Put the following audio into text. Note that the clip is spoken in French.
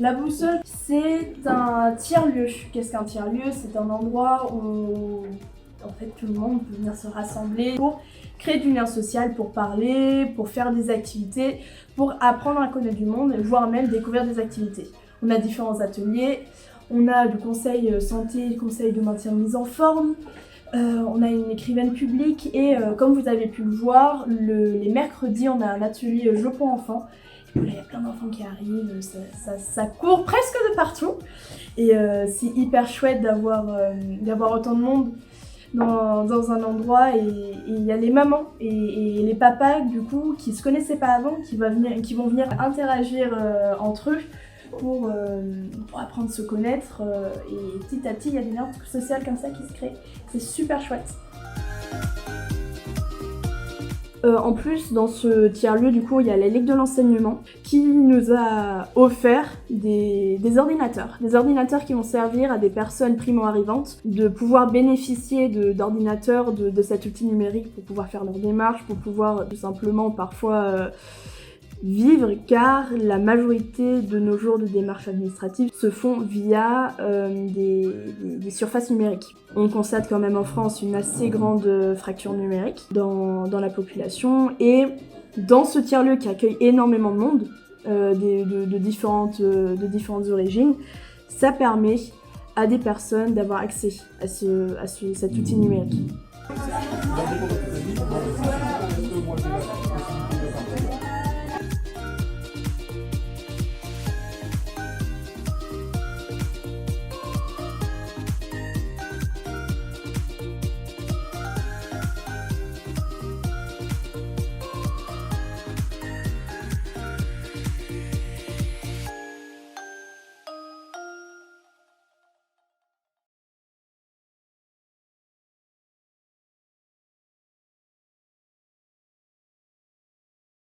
La boussole, c'est un tiers-lieu. Qu'est-ce qu'un tiers-lieu? C'est un endroit où en fait tout le monde peut venir se rassembler pour créer du lien social, pour parler, pour faire des activités, pour apprendre à connaître du monde, voire même découvrir des activités. On a différents ateliers, on a le conseil santé, le conseil de maintien de mise en forme, on a une écrivaine publique et comme vous avez pu le voir, les mercredis on a un atelier jeux pour enfants. Et là, il y a plein d'enfants qui arrivent, ça court presque de partout et c'est hyper chouette d'avoir autant de monde dans un endroit et il y a les mamans et les papas du coup qui se connaissaient pas avant qui vont venir interagir entre eux pour apprendre à se connaître et petit à petit il y a des liens sociaux comme ça qui se créent. C'est super chouette. En plus, dans ce tiers-lieu, du coup, il y a la Ligue de l'enseignement qui nous a offert des ordinateurs. Des ordinateurs qui vont servir à des personnes primo-arrivantes de pouvoir bénéficier d'ordinateurs, de cet outil numérique pour pouvoir faire leurs démarches, pour pouvoir tout simplement parfois vivre, car la majorité de nos jours de démarches administratives se font via des surfaces numériques. On constate quand même en France une assez grande fracture numérique dans la population et dans ce tiers-lieu qui accueille énormément de monde de différentes origines, ça permet à des personnes d'avoir accès à cet outil numérique.